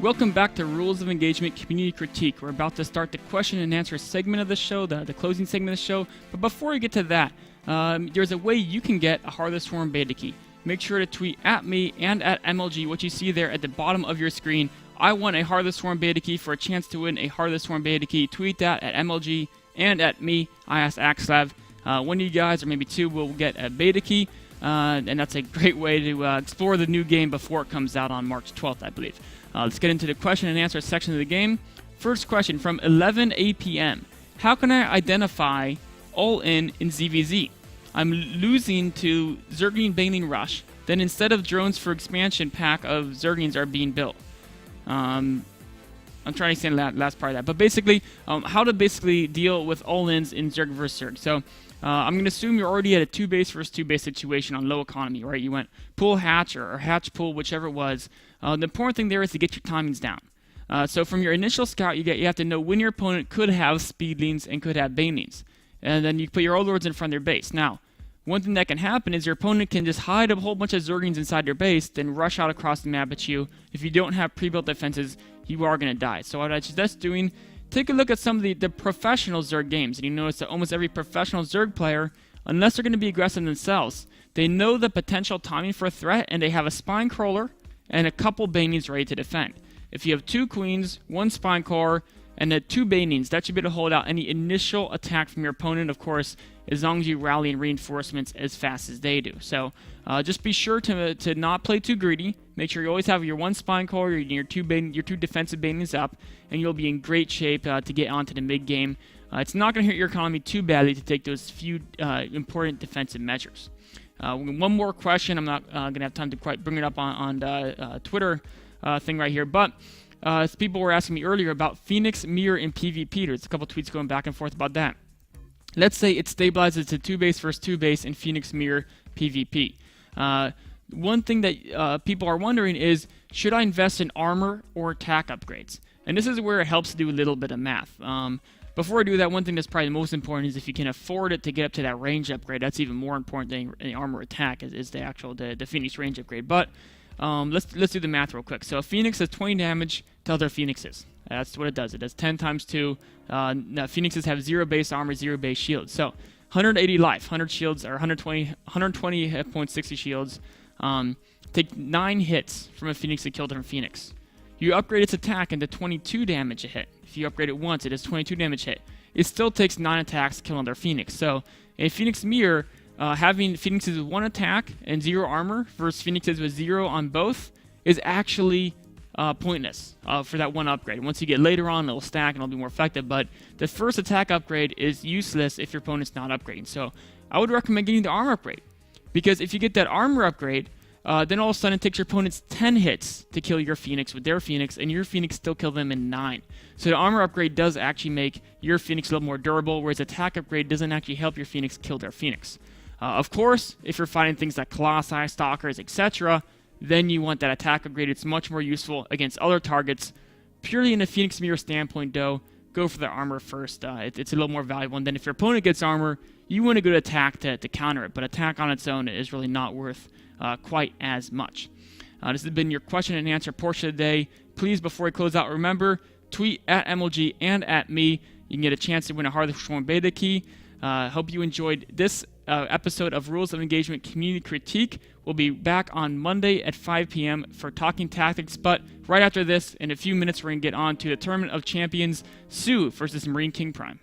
Welcome back to Rules of Engagement Community Critique. We're about to start the question and answer segment of the show, the closing segment of the show. But before we get to that, there's a way you can get a Heartless Swarm beta key. Make sure to tweet at me and at MLG what you see there at the bottom of your screen. I want a Heartless Swarm beta key for a chance to win a Heartless Swarm beta key. Tweet that at MLG and at me, IasAxLav. One of you guys, or maybe two, will get a beta key. And that's a great way to explore the new game before it comes out on March 12th, I believe. Let's get into the question and answer section of the game. First question from 11 APM. How can I identify all-in ZVZ? I'm losing to Zerglin Baneling Rush. Then instead of drones for expansion, pack of Zerglings are being built. I'm trying to say the last part of that. But basically, how to basically deal with all-ins in Zerg vs. Zerg. So I'm going to assume you're already at a 2-base versus 2-base situation on low economy, right? You went pull hatch or hatch pull, whichever it was. The important thing there is to get your timings down. So from your initial scout, you have to know when your opponent could have speedlings and could have banelings. And then you put your overlords in front of their base. Now, one thing that can happen is your opponent can just hide a whole bunch of Zerglings inside their base, then rush out across the map at you. If you don't have pre-built defenses, you are going to die. So what I suggest doing, take a look at some of the professional Zerg games, and you notice that almost every professional Zerg player, unless they're going to be aggressive themselves, they know the potential timing for a threat, and they have a spine crawler and a couple banelings ready to defend. If you have 2 queens, 1 spine crawler, and 2 banelings, that should be able to hold out any initial attack from your opponent, of course, as long as you rally in reinforcements as fast as they do. So just be sure to not play too greedy. Make sure you always have your 1 spine crawler, your 2 defensive banelings up, and you'll be in great shape to get onto the mid game. It's not going to hurt your economy too badly to take those few important defensive measures. One more question. I'm not going to have time to quite bring it up on the Twitter thing right here, but people were asking me earlier about Phoenix Mirror in PvP. There's a couple tweets going back and forth about that. Let's say it stabilizes to 2-base versus 2-base in Phoenix Mirror PvP. One thing that people are wondering is, should I invest in armor or attack upgrades? And this is where it helps to do a little bit of math. Before I do that, one thing that's probably the most important is if you can afford it to get up to that range upgrade. That's even more important than the armor attack is the actual the Phoenix range upgrade. But let's do the math real quick. So a Phoenix does 20 damage to other Phoenixes. That's what it does. It does 10 times 2. Now Phoenixes have 0 base armor, 0 base shields. So 180 life, 100 shields, or 120 hit points, 60 shields. Take 9 hits from a Phoenix to kill a different Phoenix. You upgrade its attack into 22 damage a hit. If you upgrade it once, it is 22 damage hit. It still takes 9 attacks to kill another Phoenix. So a Phoenix Mirror, having Phoenixes with 1 attack and 0 armor versus Phoenixes with 0 on both is actually pointless for that 1 upgrade. Once you get later on, it'll stack and it'll be more effective, but the first attack upgrade is useless if your opponent's not upgrading. So I would recommend getting the armor upgrade, because if you get that armor upgrade, then all of a sudden it takes your opponents 10 hits to kill your Phoenix with their Phoenix, and your Phoenix still kill them in 9. So the armor upgrade does actually make your Phoenix a little more durable, whereas attack upgrade doesn't actually help your Phoenix kill their Phoenix. Of course, if you're fighting things like Colossi, Stalkers, etc., then you want that attack upgrade. It's much more useful against other targets. Purely in a Phoenix Mirror standpoint, though, go for the armor first. It's a little more valuable, and then if your opponent gets armor, you want to go to attack to counter it, but attack on its own is really not worth quite as much. This has been your question and answer portion of the day. Please, before we close out, remember, tweet at MLG and at me. You can get a chance to win a Heartless Swarm beta key. Hope you enjoyed this episode of Rules of Engagement Community Critique. We'll be back on Monday at 5 p.m. for Talking Tactics, but right after this, in a few minutes, we're going to get on to the Tournament of Champions, Sue versus Marine King Prime.